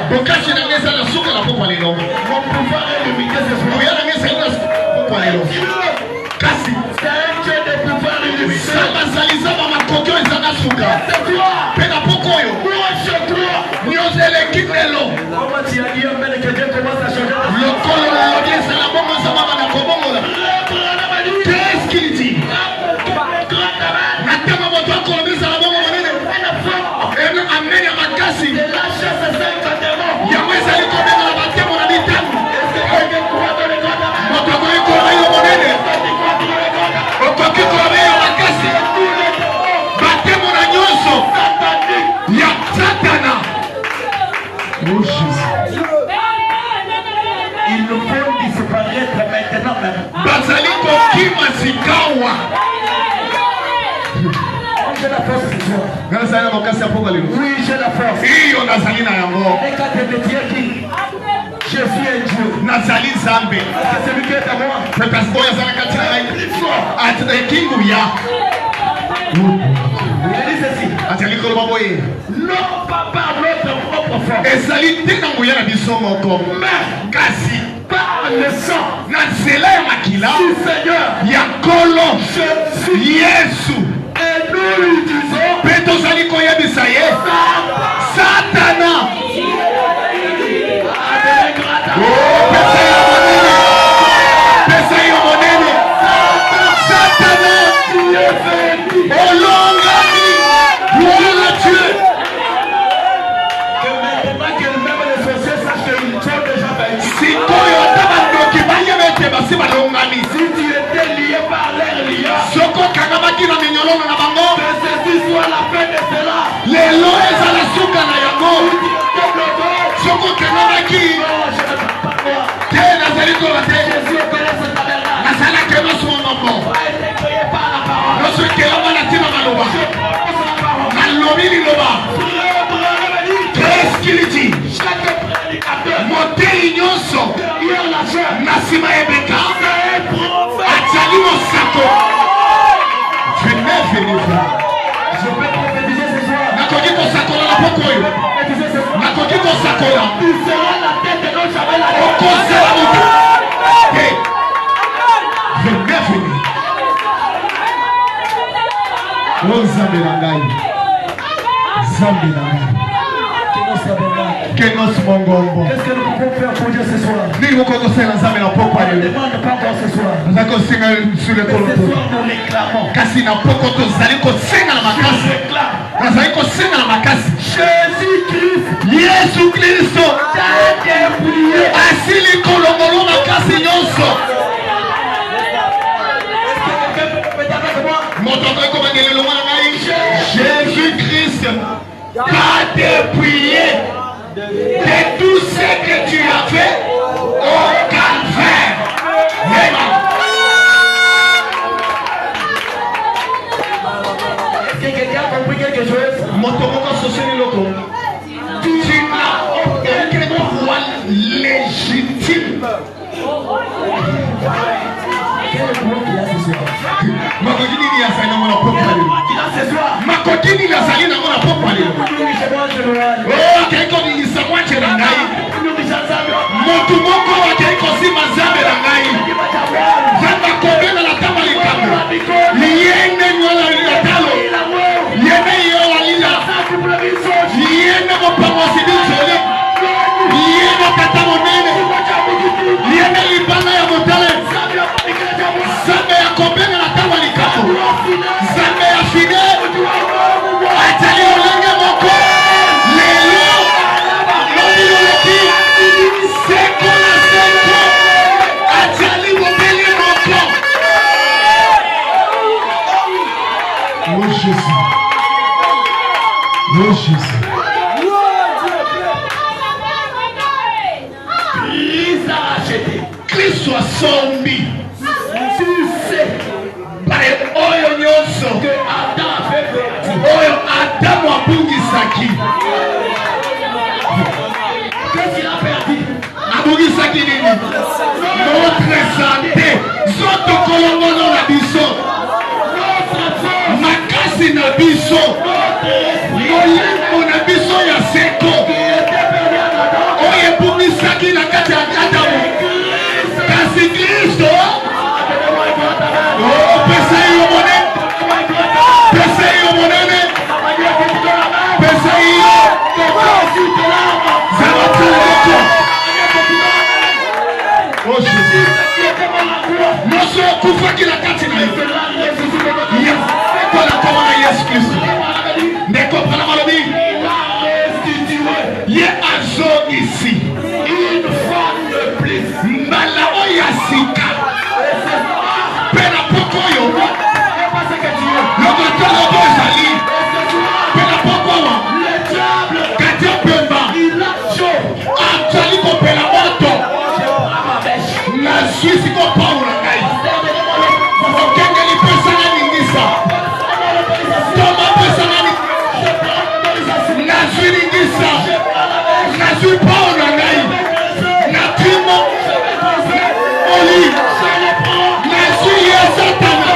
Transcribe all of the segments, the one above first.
Bokasi na ngeza na suka na popa lelo. Mon pouvoir est limité ce soir. Oya na ngeza na popa lelo. Kasi c'est un Dieu de pouvoir illimité. Sama zaliza mama kokyo ezanga suka. Pena pokoyo. Nyozele kinelo. Comment tu as dit que Dieu commence à changer la vie? Le colo la diesa la bongo sama na kobongola. Qu'est-ce qu'il dit? Natama moto akolobisa la bongo manene. Ebe amen ya makasi. Yamwe zali kobena la batemo na bitamu. Moto akoyi kola yo monene. Okoki kola yo makasi. Batemo na nyonso. Ya Satana. Oh Jésus. Il nous faut disparaître maintenant même. Bazali kokima sikawa. J'ai la force ce soir. Nazali makasi ya poka lelo. Oui, j'ai la force. Iyo nazali na yango. Et quand tu me dis qui? Je suis un Dieu. Nazali Zambe. C'est celui qui est à moi. Parce que yazala katina ngai. At kingu ya. Il dit ceci. Atali koloba boye. Non pas par notre propre force. Ezali te na nguya na biso moko. Mais Kasi par le sang na nzela ya makila du Seigneur. ya Nkolo Jésus. Yesu. Et nous lui disons. Mpe tozali koyebisa ye. Satana. Oh, pesa yo monene. Pesa yo monene. Satana. Olongami. Voilà Dieu. Que maintenant que même les sorciers sachent qu'ils sont déjà vaincus. Sikoyo tabandoki bayebete basi balongami. Si tu étais lié par l'air liant, Soko kangamaki na minyololo na bango. que ceci soit la fin de cela. Lelo ezala suka na yango. Soko kangamaki. Te nazali kola te. Jésus connaît ce tabernacle. Nazala ke noso mambo. A été créé par la parole. Noso kelama na tina maloba. Je prononce la parole. Nalobi liloba. Qu'est-ce qu'il dit? Chaque prédicateur Moteli nyonso. derrière la chair Na sima ebeka. est un prophète. Atali mosako. Je n'ai venu voir. Je peux prophétiser ce soir. Nakoki kosakola na pokoyo. Prophétiser ce soir. Nakoki kosakola. Tu seras la tête et non jamais la tête. Okozela moto. Hey. Je n'ai venu. Oh Zambe na ngai. Zambe na ngai. Kenos mongombo. Qu'est-ce que nous pouvons faire pour Dieu ce soir? Nini mokokosela Nzambe na poko On ne lelo. demande pas encore ce soir. Nazali kosenga sur le Mais ce koloto. soir, nous réclamons. Kasi na poko tozali kosenga na Je makasi. réclame. Nazali kosenga na makasi. Jésus-Christ Yesu Kristo t'a dépouillé. asili kolongolo makasi nyonso. Quelqu'un peut répéter avec moi? Moto akoki kobangela elongo na ngai. Jésus Christ t'a dépouillé de tout ce que tu as fait au calvaire. Amen. Est-ce que quelqu'un a compris quelque chose? Moto moko asoseli loko. Tu n'as aucun droit légitime. Quel est le droit qu'il a ce soir? Makoki nini yazali nango na poko Quel est le lelo. droit qu'il a ce soir? Makoki nini yazali nango na poko lelo. Nourrissez-moi, général. Oh, akei kobimisa mwache na ngai. Nourrissez Nzambe. Motu moko akei kosima Nzambe na ngai. Nzambe akobela na tama likambo. Yende nyola lilatalo. Yende yola lila. Yende mopangosi bijole. Yende tata monene. Yende libanga ya motale. Nzambe akobela na tama likambo. Nzambe ya fide. Atali olenge moko. Lelo. Lobi loleki. Seko na seko. Atali mobeli moko. Oh Jésus. Oh Jésus. Christ a racheté. Kristo asombi. Tu sais Pale oyo nyonso. que Adam a fait perdu. Oyo Adamu abungisaki. Qu'est-ce qu'il a perdu? Abungisaki nini? Notre santé. Zoto kolongono na biso. Notre force. Makasi na biso. Notre esprit. Molimo na biso ya seko. Qui était perdu à suis siko Paulo na ngai. Okengeli pesa na ningisa. Toma pesa na ningisa. Nazwi ningisa. Nazwi Paulo na ngai. Natimo. Oli. Nazwi ye Satana.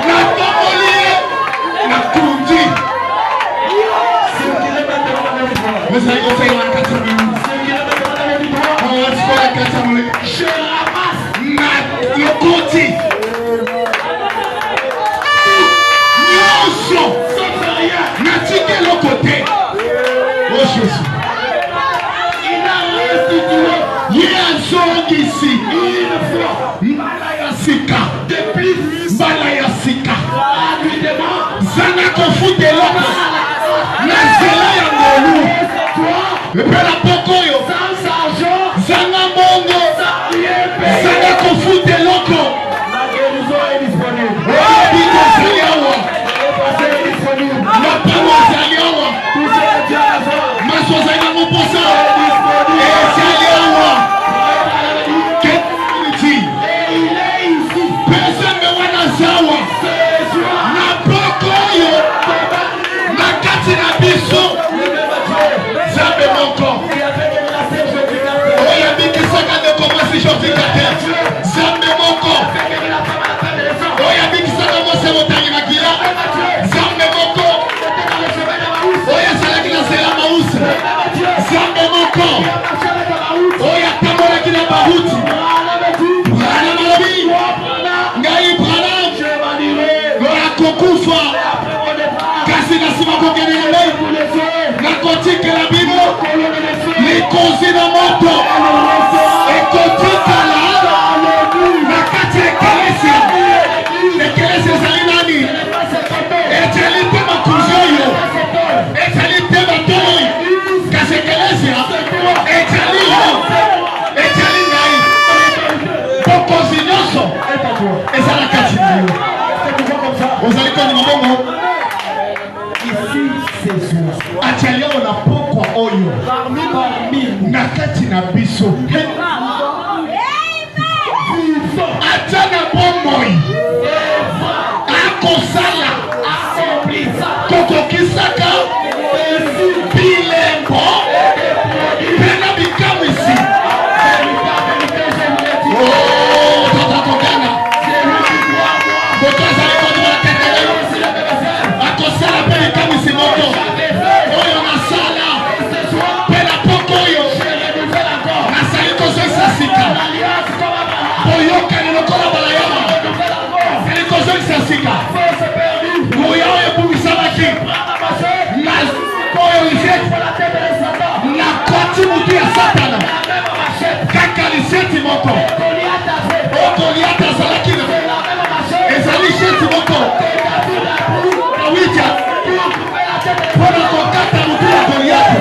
Natomoli ye. Nakundi. Mas aí eu tenho uma casa minha. Je ramasse le côté. Nyonso. Natique le côté. Oh Jésus. Il a restitué. Il y a un son ici. Une fois. Malayasika. Depuis Malayasika. Zana kofu de l'homme. Nazela ya ngolu. Epela pokoyo. Sans argent. Zana mongo. Zana kofu de l'homme. La guérison est disponible. La parole est aliawa. Masozana moposa. Et aliawa. Qu'est-ce il est ici. Personne ne va dans zawa. Na pokoyo. Na kati na biso. Zambe moko. Oya biki saka de commencer aujourd'hui kater. Zambe moko. Oya biki saka mose motangi makila. Zambe moko. Oya salaki na sela mausi. Zambe moko. Oya tamola kina bahuti. Brana malobi. Ngai brana. Oya kokufa. Kasi na sima kokene na mei. Na kotike la bibo. Ni kozi na moto. E kotika la. Na kati ekelesi. Ekelesi zali nani. Eteli tema kuzoyo. Eteli tema toyi. Kasi ekelesi. Eteli yo. Eteli nai. Pokozi nyoso. Ezala kati na yo. Ozali koni mabongo. Achalia ona pokwa oyo na kati na biso atana bomoi akosala kokokisaka bilembo pena bikamwisi tatakogana bokazali kotola tetele akosala pe bikamwisi moko oyo nasala pena pokoyo nasali kozoisasika boyokani lokola balayama sali kozoisasika moya oyo ebumisamaki oyo liseti nakoti mutu ya satana kaka liseti moko o goliata azalaki na ezali sheti moko awija mpona kokata mutu ya goliata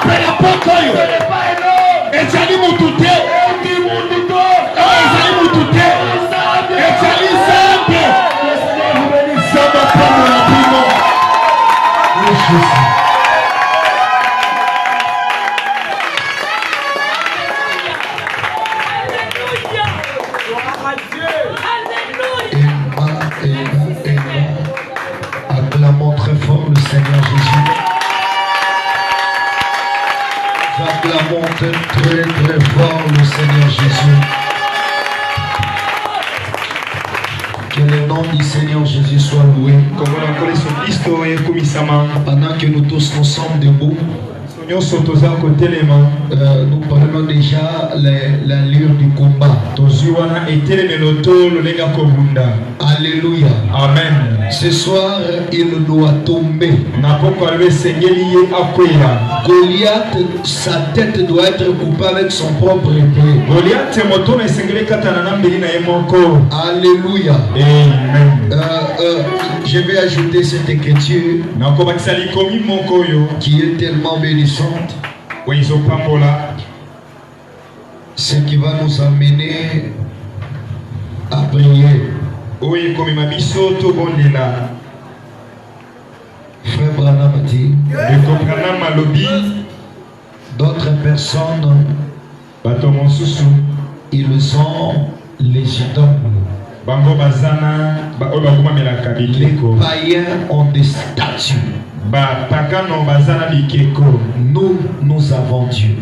pena pokoyo ezali mutu te ezali mutu te ezali zambe zamba pamo na bino Acclamons très fort le Seigneur Jésus. Acclamons très fort le Seigneur Jésus. Que le nom du Seigneur Jésus soit loué. Pendant que nous tous nous sommes debout, nous prenons déjà l'allure du combat. Alléluia. Amen. Ce soir, il doit tomber. Goliath, sa tête doit être coupée avec son propre épée. Alléluia. Amen. Je vais ajouter cette écriture qui est tellement bénissante. Ce qui va nous amener à prier. Frère Branham dit, d'autres personnes ils ont les idoles. Les païens ont des statues. Nous avons Dieu.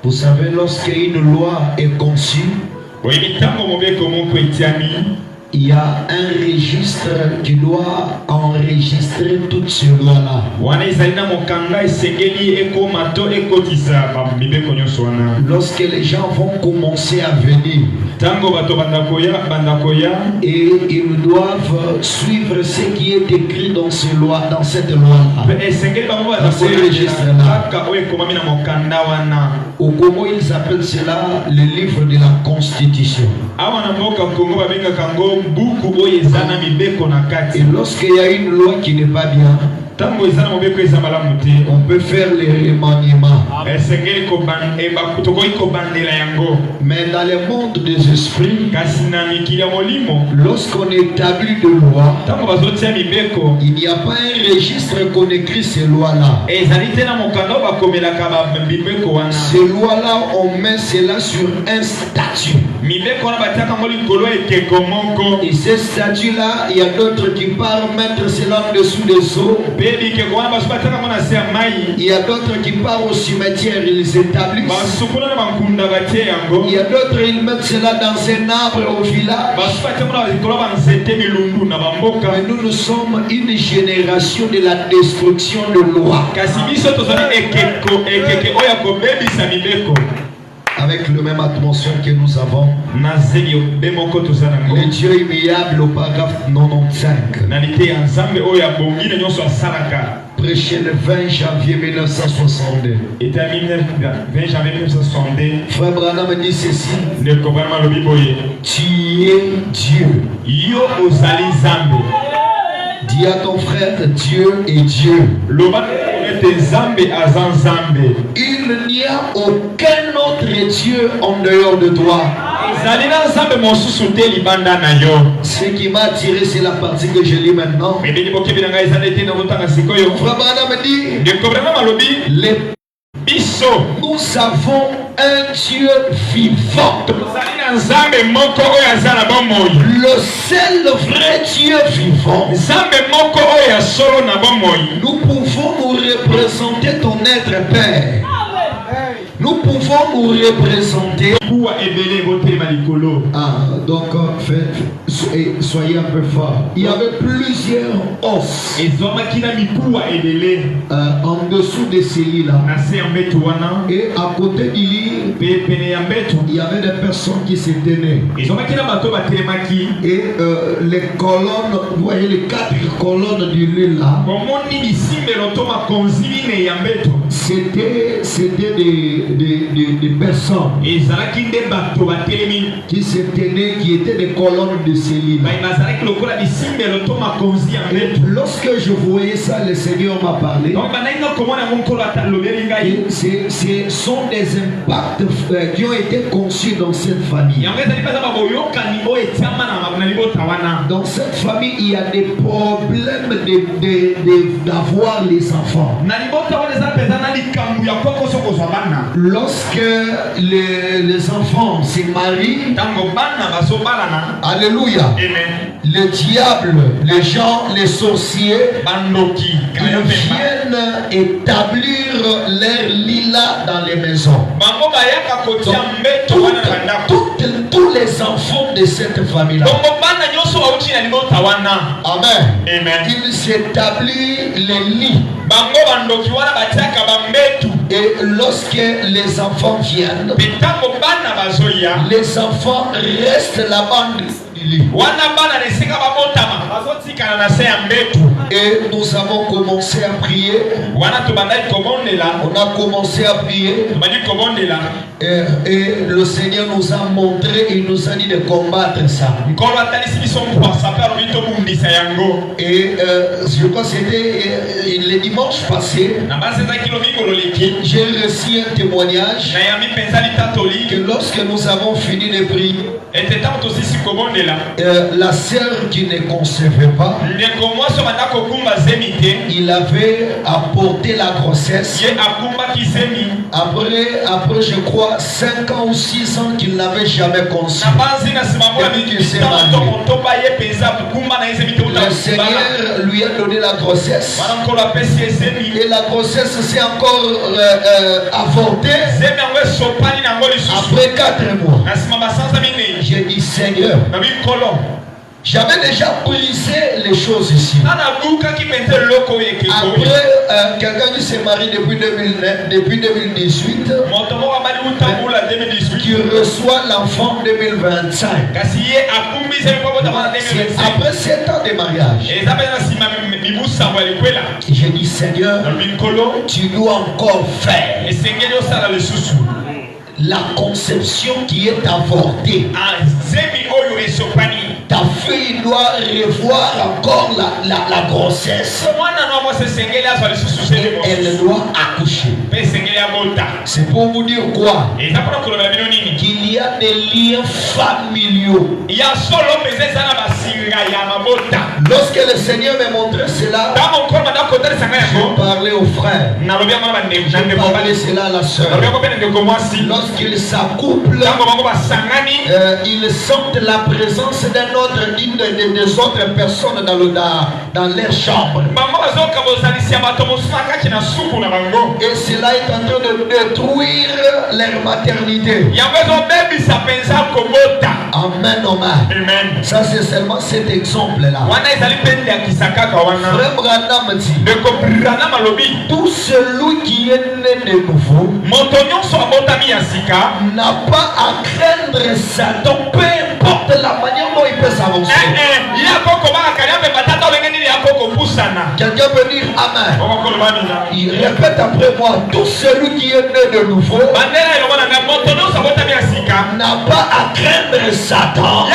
Vous savez, lorsqu'une loi est conçue, il y a un registre qui doit enregistrer toutes ces lois-là. Lorsque les gens vont commencer à venir et ils doivent suivre ce qui est écrit dans ces lois, dans cette loi-là, dans ce registre-là. Au Congo, ils appellent cela le livre de la Constitution. Et lorsqu'il y a une loi qui n'est pas bien, on peut faire les remaniements. Mais dans le monde des esprits, lorsqu'on établit de lois, il n'y a pas un registre qu'on écrit ces lois-là. Ces lois-là, on met cela sur un statut. Et ces statuts-là, il y a d'autres qui partent mettre cela en dessous des eaux. Il y a d'autres qui partent au cimetière, ils les établissent. Il y a d'autres, ils mettent cela dans un arbre au village. Mais nous sommes une génération de la destruction de lois. Avec le même atmosphère que nous avons, le Dieu immuable au paragraphe 95, prêché le 20 janvier 1962. Frère Branham dit ceci: tu es Dieu. Dis à ton frère, Dieu est Dieu. Il n'y a aucun autre Dieu en dehors de toi. Ce qui m'a attiré, c'est la partie que je lis maintenant. Frère Branham dit, nous avons un Dieu vivant. Le seul vrai Dieu vivant. Nous pouvons nous représenter ton être Père. Nous pouvons nous représenter. Donc soyez un peu fort. Il y avait plusieurs os en dessous de ces lits-là. Et à côté du lit, il y avait des personnes qui se tenaient. Et les colonnes, vous voyez les 4 colonnes du lit-là, c'était des personnes qui se tenaient, qui étaient des colonnes de ces livres. Et lorsque je voyais ça, le Seigneur m'a parlé. Et ce sont des impacts qui ont été conçus dans cette famille. Dans cette famille, il y a des problèmes d'avoir les enfants. Lorsque les enfants se marient, alléluia, le diable, les gens, les sorciers, ils viennent établir leur lilas dans les maisons. Donc, tous les enfants de cette famille-là, amen, ils s'établissent les lits. Et lorsque les enfants viennent, les enfants restent là-bas. Et nous avons commencé à prier. On a commencé à prier. Et le Seigneur nous a montré, il nous a dit de combattre ça. Et je crois que c'était le dimanche passé. J'ai reçu un témoignage que lorsque nous avons fini de prier, la sœur qui ne concevait pas, il avait apporté la grossesse. Après je crois 5 ans ou 6 ans qu'il n'avait jamais conçu. Le Seigneur lui a donné la grossesse. Et la grossesse s'est encore avortée après 4 mois. J'ai dit Seigneur, j'avais déjà brisé les choses ici. Après, quelqu'un qui s'est marié depuis 2018, qui reçoit l'enfant 2025. Après 7 ans de mariage, j'ai dit Seigneur, tu dois encore faire la conception qui est avortée. Ta fille doit revoir encore la grossesse. Et elle doit accoucher. C'est pour vous dire quoi? Qu'il y a des liens familiaux. Lorsque le Seigneur m'a montré cela, je parlais aux frères. Je parlais cela à la soeur. Lorsqu'ils s'accouplent, ils sentent la présence d'une des autres personnes dans leur chambre. Et cela est en train de détruire leur maternité. Amen, amen. Ça c'est seulement cet exemple-là. Frère Branham dit, tout celui qui est né de nouveau n'a pas à craindre Satan, peu importe la manière dont il peut s'avancer. Quelqu'un peut dire Amen. Il répète après moi, tout celui qui est né de nouveau n'a pas à craindre Satan,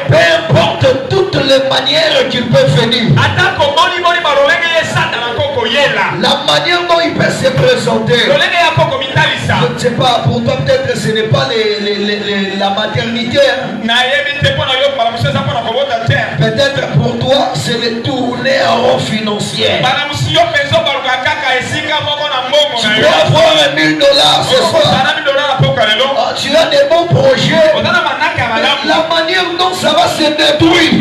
peu importe toutes les manières qu'il peut venir, la manière dont il peut se présenter. Je ne sais pas, pour toi peut-être ce n'est pas la maternité. Peut-être pour toi c'est le tourner en rond financier. Tu peux avoir $1000 ce soir. Tu as des bons projets. La manière dont ça va se détruire,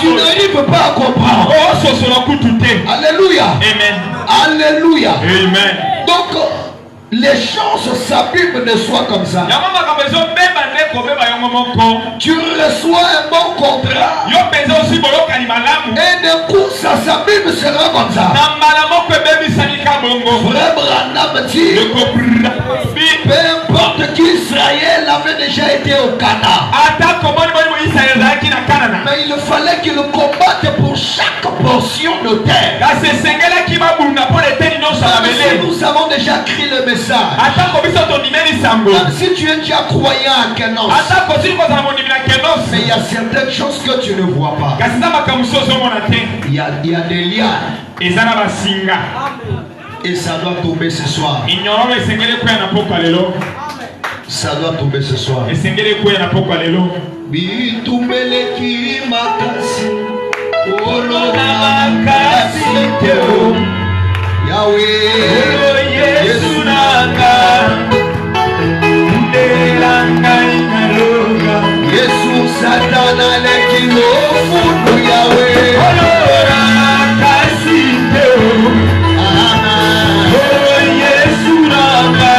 tu n'arrives pas à comprendre. Alléluia. Amen. Alléluia. Amen. Donc les choses s'abîment de soi comme ça. Tu reçois un bon contrat et d'un coup ça s'abîme sera comme ça. Frère Branham dit, peu importe qu'Israël avait déjà été au Canaan, mais il fallait qu'il combatte pour chaque portion de terre. Nous avons déjà écrit le message. Même si tu es déjà croyant à Kenos, mais il y a certaines choses que tu ne vois pas. Il y a des liens. Et ça doit tomber ce soir. Ça doit tomber ce soir. Yahweh, Yesu nanga, Yesu Satana lekilo fudu Yahweh. Yesu nanga,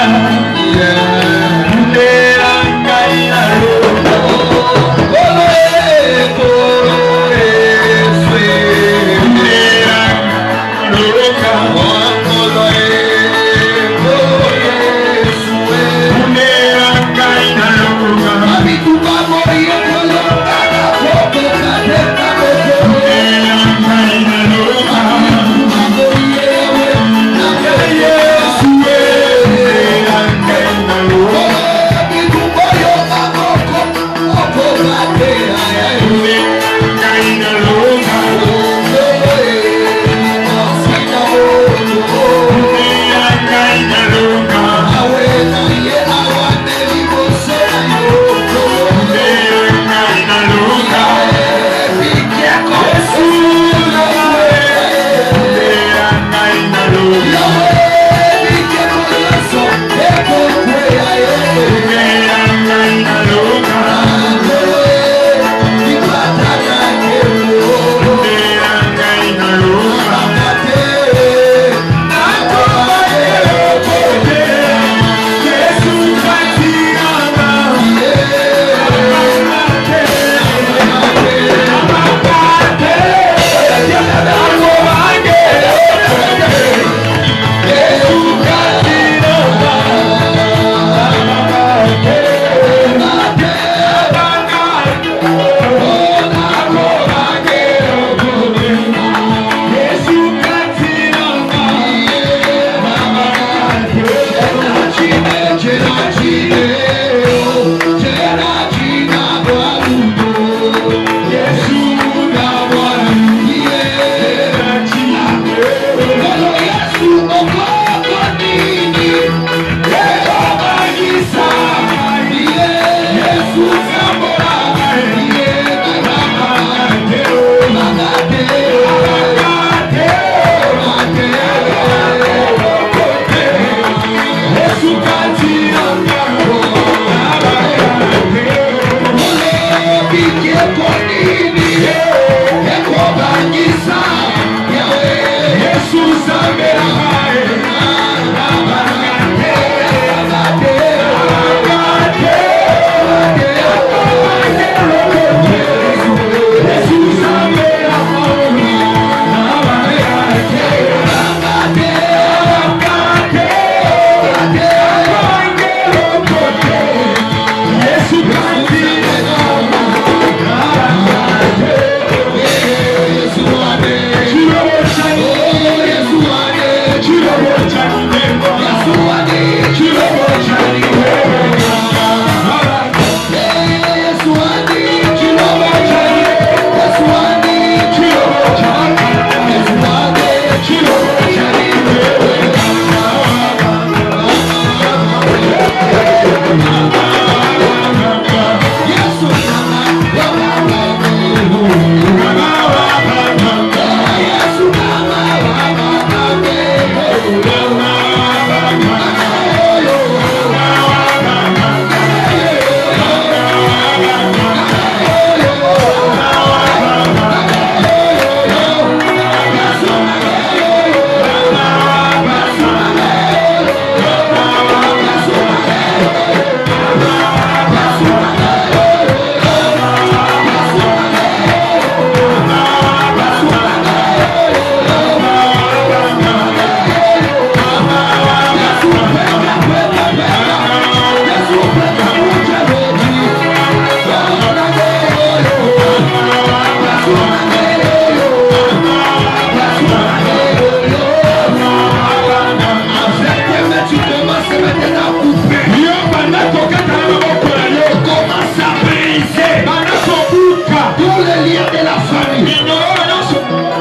Amen.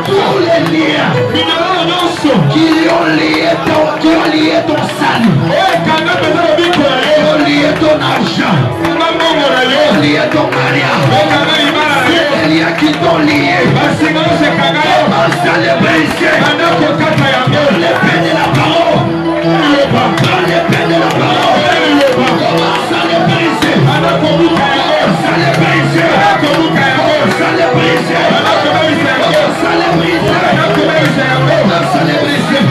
tous les liens qui ont lié ton salut, qui ont lié ton argent, qui ont lié ton mariage, c'est les liens qui t'ont lié. Commence à les briser. L'épée de la parole. Prends l'épée de la parole. Commence à les briser. Commence à les briser. Commence à les briser. Commence à les briser. Commence à les briser.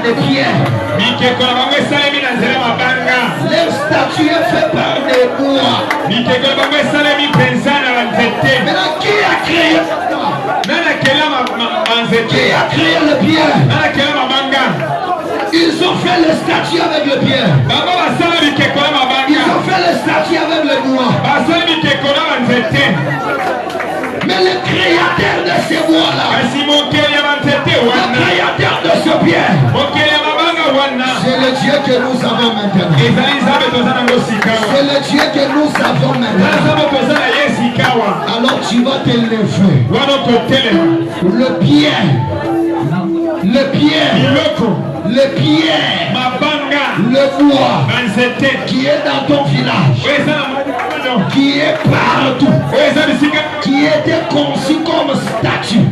des pierres. Leur statue est faite par des bois. Maintenant, qui a créé ça? Qui a créé le pierre? Ils ont fait le statue avec le pierre. Ils ont fait le statue avec le bois. Mais le créateur de ces bois-là, le créateur de ce pierre, c'est le Dieu que nous avons maintenant. C'est le Dieu que nous avons maintenant. Alors tu vas te lever. Le pierre, le pierre, le pierre, le bois qui est dans ton village, qui est partout, qui était conçu comme statue.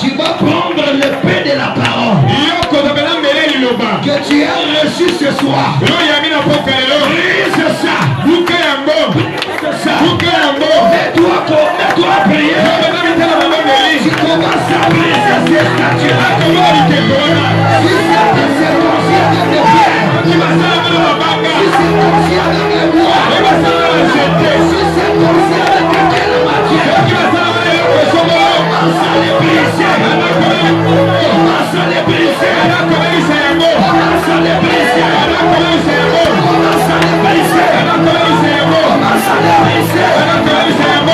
Tu vas prendre le pain de la parole que tu as reçu ce soir. Brise ça. Mets-toi à prier. Tu commences à briser ces statues. Si c'est conscient avec les pierres, si c'est conscient avec les bois, si c'est conscient avec quelle matière, commence à les briser. Commence à les briser. Commence à les briser. Commence à les briser. Commence à les briser. Commence à les briser.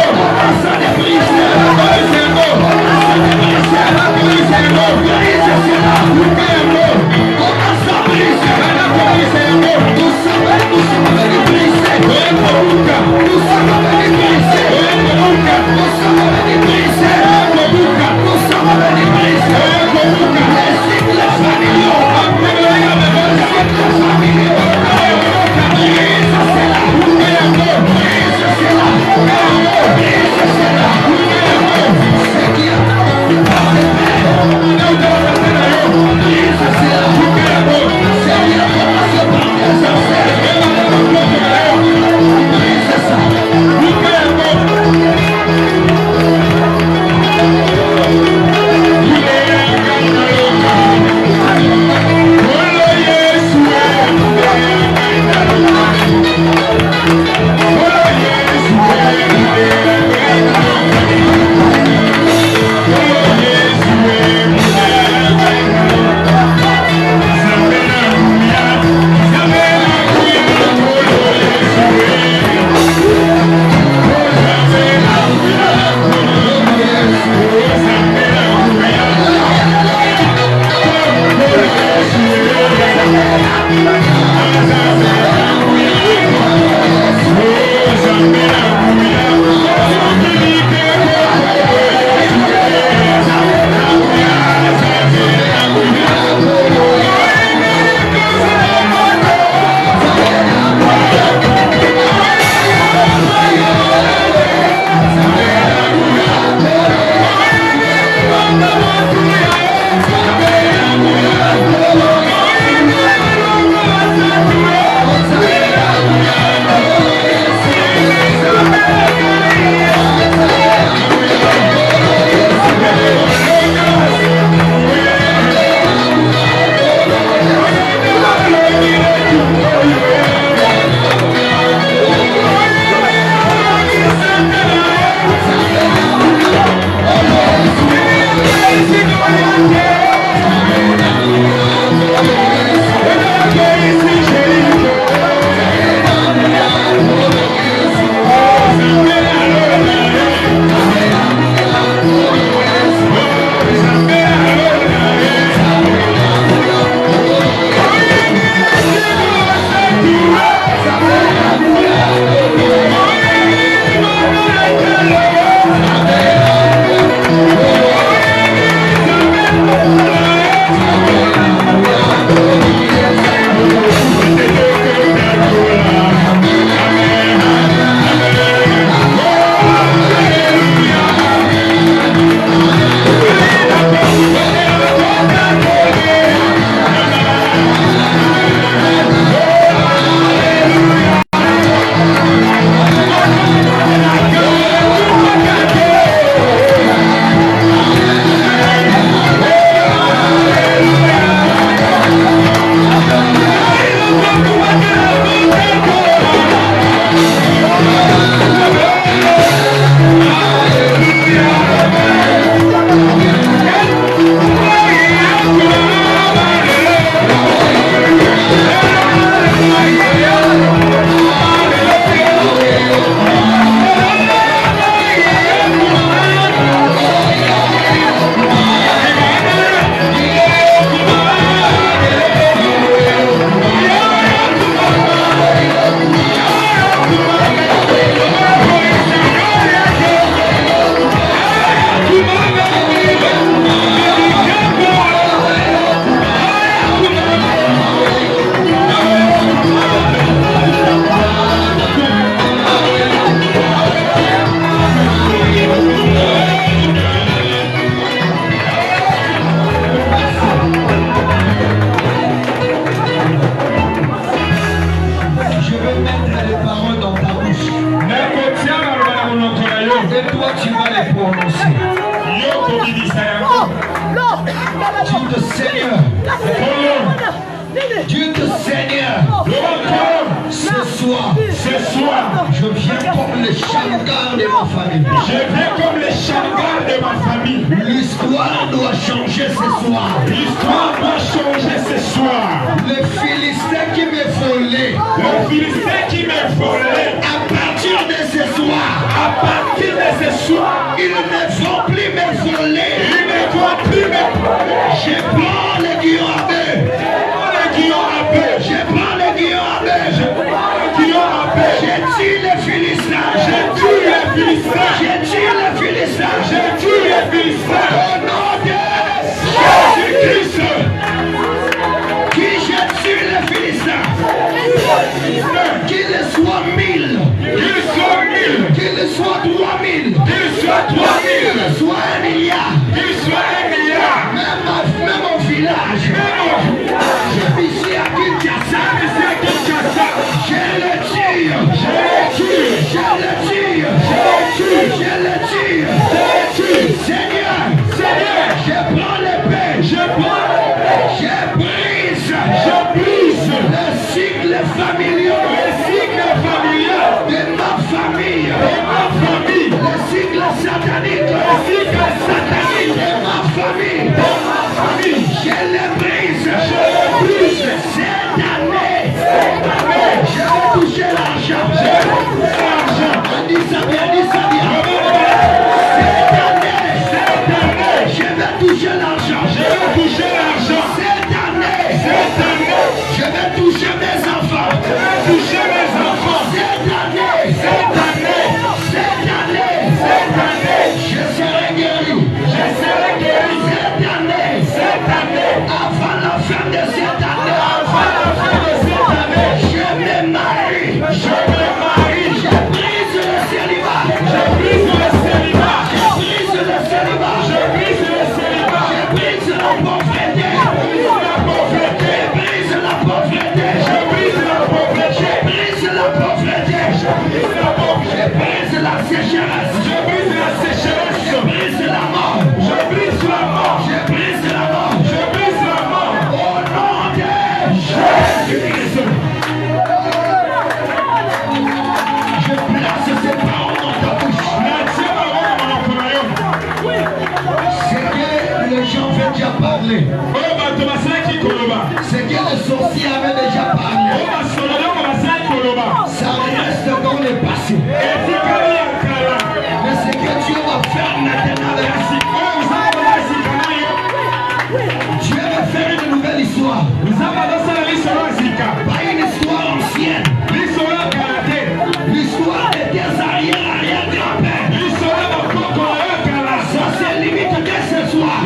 Commence à les briser. Brise cela. tu vas les prononcer. Dieu de Seigneur. Dieu de Seigneur. Ce soir, je viens comme le changar de ma famille. Je viens comme le changar de ma famille. L'histoire doit changer ce soir. L'histoire doit changer ce soir. Les Philistins qui me volaient. Le Philistin qui me volait. À partir de ce soir. À partir de ce soir. Ils ne vont plus me voler. Ils ne vont plus me voler. Je prends le guillon à bœuf. Je prends le guillon à bœuf. Je tue les Philistins. Je tue les Philistins. Je tue les Philistins. Je tue les Philistins. Au nom de Jésus-Christ. Qui je tue les Philistins. Qu'il soit 1000. Qu'il soit 1000. Qu'il soit 3000. Qu'il soit 3000. Qu'il soit 1 milliard. Qu'il soit 1 milliard. Même au village. Je suis ici à Kinshasa. Je le tue. Je le tue. Je le tue. Je le tue. Seigneur. Je prends l'épée. Je brise. Le cycle familial. De ma famille. Le cycle satanique. De ma famille. Je le brise. Cette année. Je vais toucher l'argent. Dis ça bien. Cette année. Je vais toucher l'argent. Cette année. Je vais toucher mes enfants. Cette année. Je serai guéri. Cette année. Avant la fin de cette année. Je me marie. Je brise le célibat. Je brise la pauvreté. Je brise la sécheresse. Je brise la mort. Je brise la mort. Au nom de Jésus-Christ. Je place ces paroles dans ta bouche. C'est que les gens avaient déjà parlé. C'est que les sorciers avaient déjà parlé. Ça reste dans le passé. Mais c'est que Dieu va faire maintenant avec Dieu va faire une nouvelle histoire. Pas une histoire ancienne. L'histoire de tes arrière-grands-pères. Ça c'est limite de ce soir. On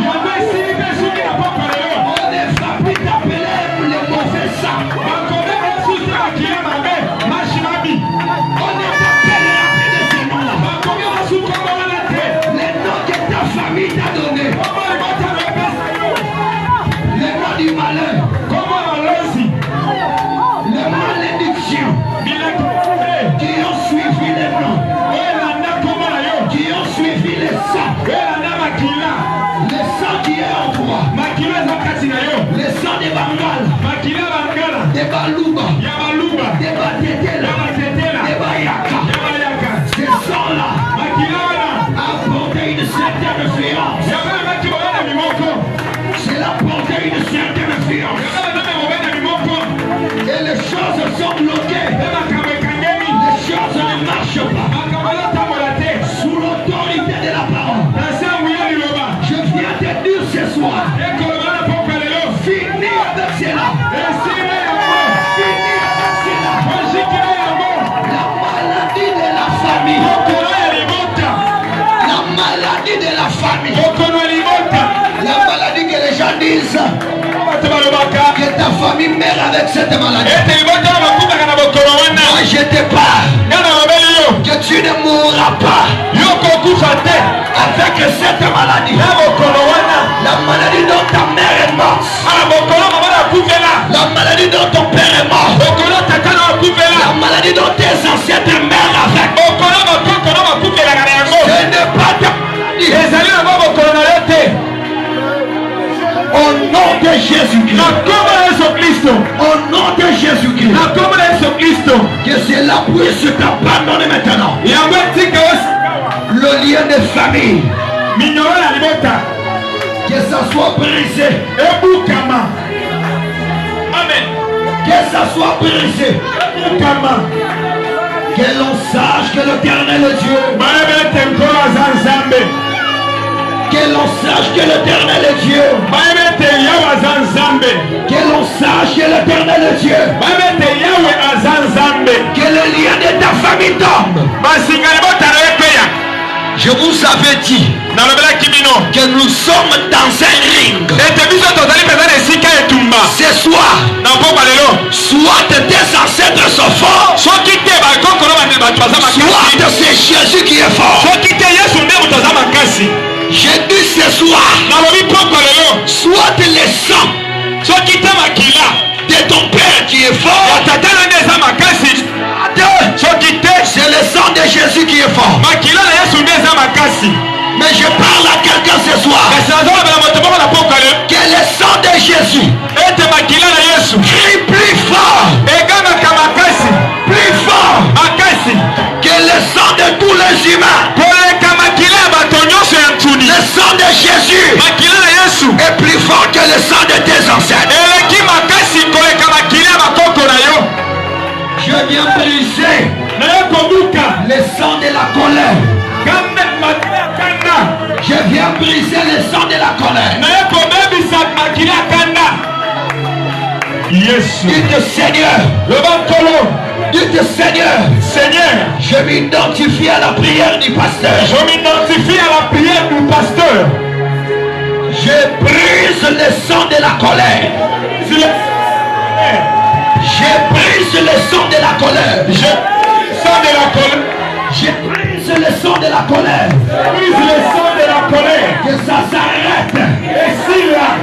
ne va plus t'appeler le mauvais sang. On ne t'appellera plus de ce nom-là. Les noms que ta famille t'a donné. Les noms du malheur. Les malédictions qui ont suivi les noms. Qui ont suivi les sangs. Le sang qui est en toi. Le sang des Bengales. Des Balouba. Des Batetela. Des Bayaka. Ces sangs-là apportaient une certaine violence. C'est apporter une certaine violence. Et les choses sont bloquées. Les choses ne marchent pas. Sous l'autorité de la parole. Je viens te dire ce soir. Finis avec cela. Finis avec cela. La maladie de la famille. La maladie de la famille. La maladie que les gens disent. Que ta famille meurt avec cette maladie. Moi je te parle. Que tu ne mourras pas avec cette maladie. La maladie dont ta mère est morte. La maladie dont ton père est mort. La maladie dont tes ancêtres meurent avec. Ce n'est pas Jésus-Christ. Au nom de Jésus-Christ. Que cela puisse t'abandonner maintenant. Le lien de famille. Que ça soit brisé. Amen. Que ça soit brisé. Que l'on sache que l'Éternel est Dieu. Que l'on sache que l'Éternel est Dieu. Que l'on sache que l'Éternel est Dieu. Que le lien de ta famille tombe. Je vous avais dit que nous sommes dans un ring. Ce soir, soit tes ancêtres sont forts, soit c'est Jésus qui est fort. Je dis ce soir, soit le sang de ton père qui est fort, c'est le sang de Jésus qui est fort. Mais je parle à quelqu'un ce soir. Que le sang de Jésus crie plus fort. Plus fort que le sang de tous les humains. Le sang de Jésus est plus fort que le sang de tes ancêtres. Je viens briser le sang de la colère. Je viens briser le sang de la colère. Dites Seigneur. Dites Seigneur. Je m'identifie à la prière du pasteur. Je brise le sang de la colère. Je brise le sang de la colère. Je brise le sang de la colère. Que ça s'arrête.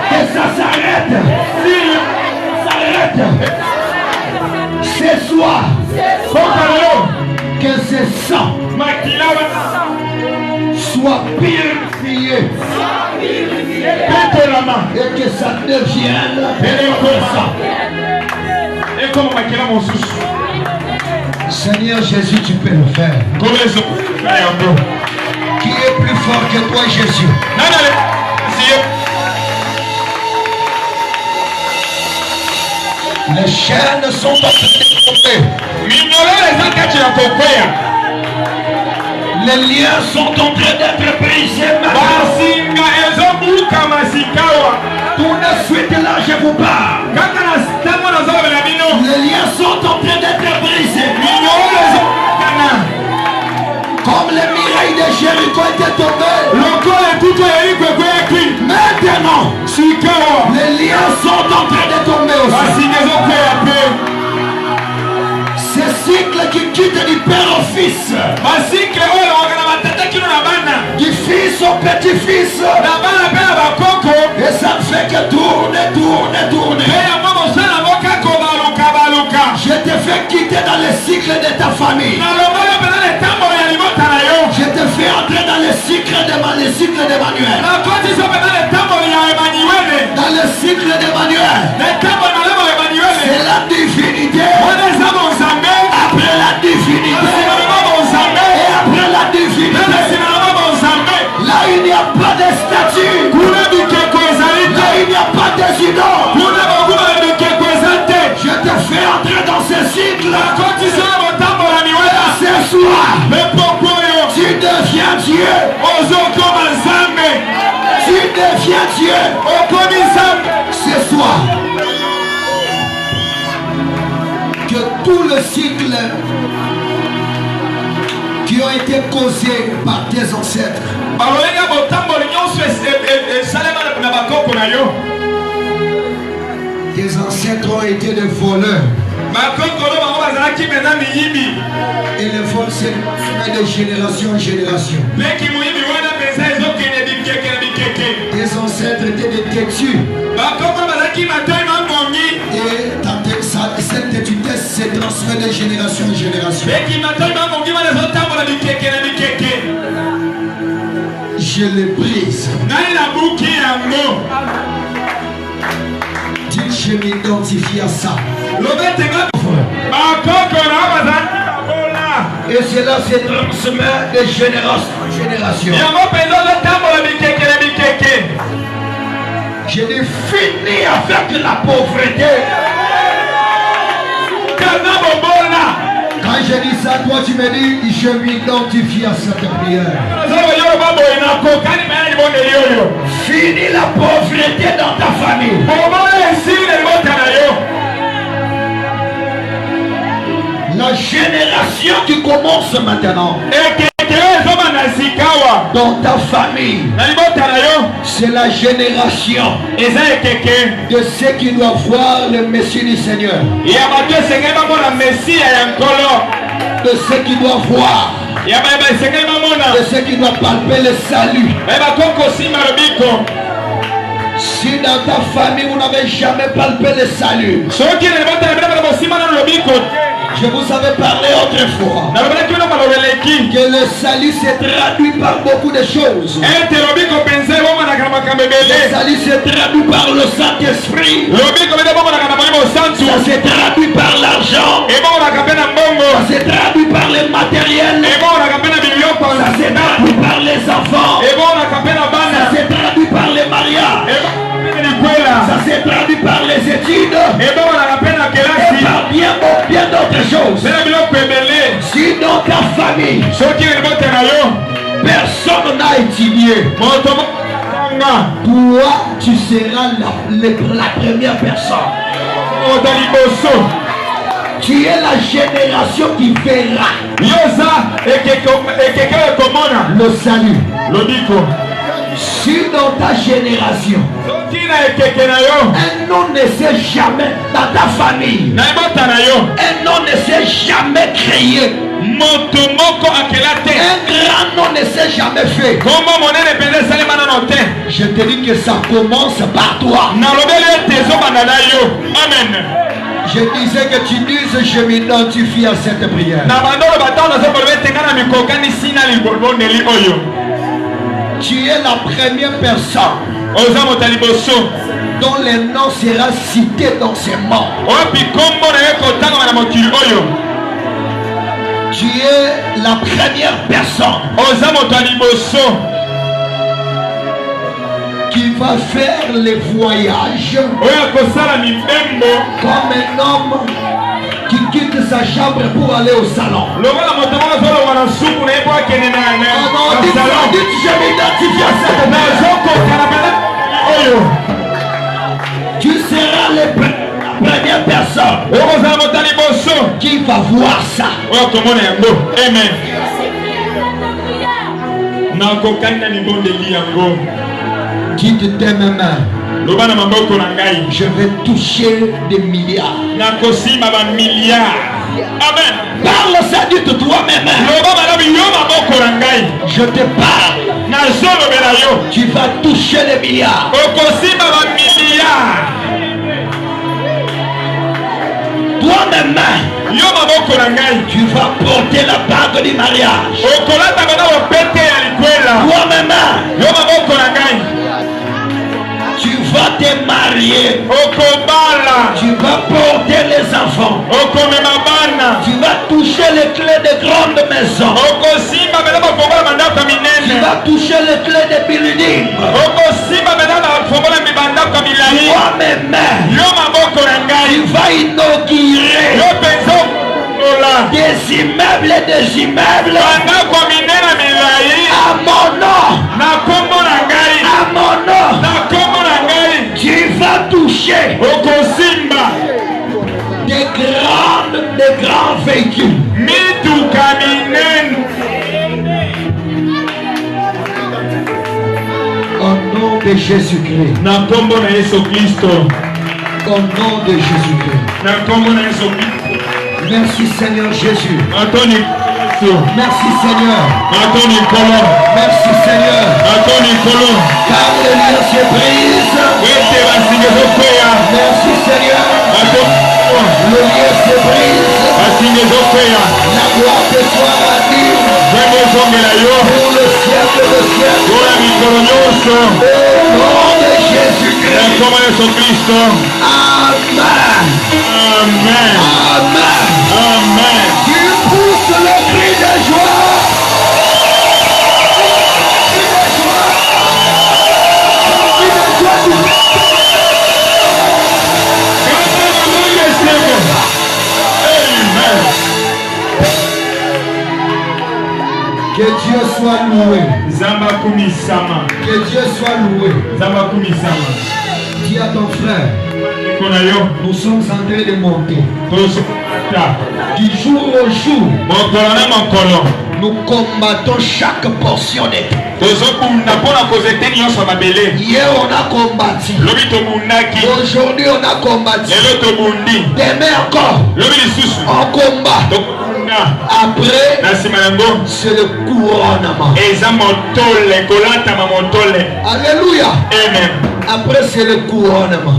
Que ça s'arrête. Ce soir, que ce sang soit purifié. Et que ça devienne Seigneur Jésus, tu peux le faire. Qui est plus fort que toi, Jésus? Les chaînes sont en train de tomber. Les liens sont en train d'être brisés maintenant. Tout de suite là, je vous parle. Les liens sont en train d'être brisés. Comme les murailles de Jéricho étaient tombées. Maintenant, les liens sont en train de tomber aussi. Ce cycle qui quitte du père au fils. Du fils au petit-fils. Et ça ne fait que tourner. Je te fais quitter dans le cycle de ta famille. Je te fais entrer dans le cycle d'Emmanuel. Dans le cycle d'Emmanuel. C'est la divinité. Après la divinité. Et après la divinité. Là il n'y a pas de statue. Là il n'y a pas de idoles. Je te fais entrer dans ce cycle. Ce soir, tu deviens Dieu. Tu deviens Dieu. Ce soir, que tout le cycle qui ont été causés par tes ancêtres, tes ancêtres ont été des voleurs. Et le vol s'est fait de génération en génération. Tes ancêtres étaient des têtus. Et cette têtudesse s'est transférée de génération en génération. Je les brise. je m'identifie à ça. Et cela se transmet de génération en génération. Je dis fini avec la pauvreté. Quand je dis ça, toi tu me dis, je m'identifie à cette prière. Fini la pauvreté dans ta famille. La génération qui commence maintenant dans ta famille, c'est la génération de ceux qui doivent voir le Messie du Seigneur, de ceux qui doivent voir, de ceux qui doivent palper le salut. Si dans ta famille vous n'avez jamais palpé le salut, je vous avais parlé autrefois que le salut se traduit par beaucoup de choses. Le salut se traduit par le Saint-Esprit. Ça se traduit par l'argent. Ça se traduit par le matériel. Ça se traduit par les enfants. Ça se traduit par les mariages. Ça se traduit par les études. Et par bien d'autres choses. Si dans ta famille personne n'a étudié, toi tu seras la première personne. Tu es la génération qui verra le salut. Si dans ta génération un nom ne s'est jamais dans ta famille, un nom ne s'est jamais créé, un grand nom ne s'est jamais fait, je te dis que ça commence par toi. Amen. Je disais que tu dises je m'identifie à cette prière. Tu es la première personne dont le nom sera cité dans ces morts. Tu es la première personne qui va faire les voyages comme un homme qui quitte sa chambre pour aller au salon. Dites, je m'identifie à cette personne. Tu seras la première personne qui va voir ça. Amen. Dites tes mains. Je vais toucher des milliards. Amen. Parle ça, dites toi-même. Je te parle. Tu vas toucher les milliards. Toi-même, tu vas porter la bague du mariage. Toi-même, tu vas te marier. Tu vas porter les enfants. Tu vas toucher les clés de grandes maisons. Tu vas toucher les clés de building. Toi-même, tu vas inaugurer des immeubles et des immeubles à mon nom. À mon nom. Tu vas toucher des grands véhicules. Au nom de Jésus-Christ. Au nom de Jésus-Christ. Merci Seigneur Jésus. Merci Seigneur. Merci Seigneur. Car le lien se brise. Merci Seigneur. Le lien se brise. La gloire te soit rendue pour le siècle de siècle. Au nom de Jésus-Christ. Amen. Amen. Amen. Amen. Tu pousses le cri de joie. Que Dieu soit loué. Que Dieu soit loué. Dis à ton frère, nous sommes en train de monter. Du jour au jour, nous combattons chaque portion des temps. Hier on a combattu. Aujourd'hui on a combattu. Demain encore on combat. Après c'est le couronnement. Alléluia. Amen. Après c'est le couronnement.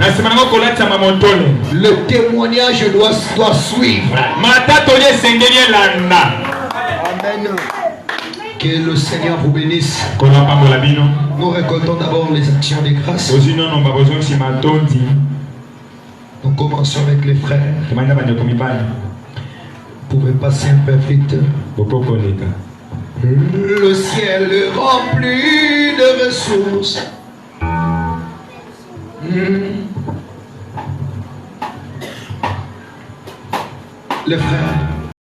Le témoignage doit suivre. Amen. Que le Seigneur vous bénisse. Nous récoltons d'abord les actions de grâce. Nous commençons avec les frères. Vous pouvez passer un peu vite. Le ciel est rempli de ressources. Les frères,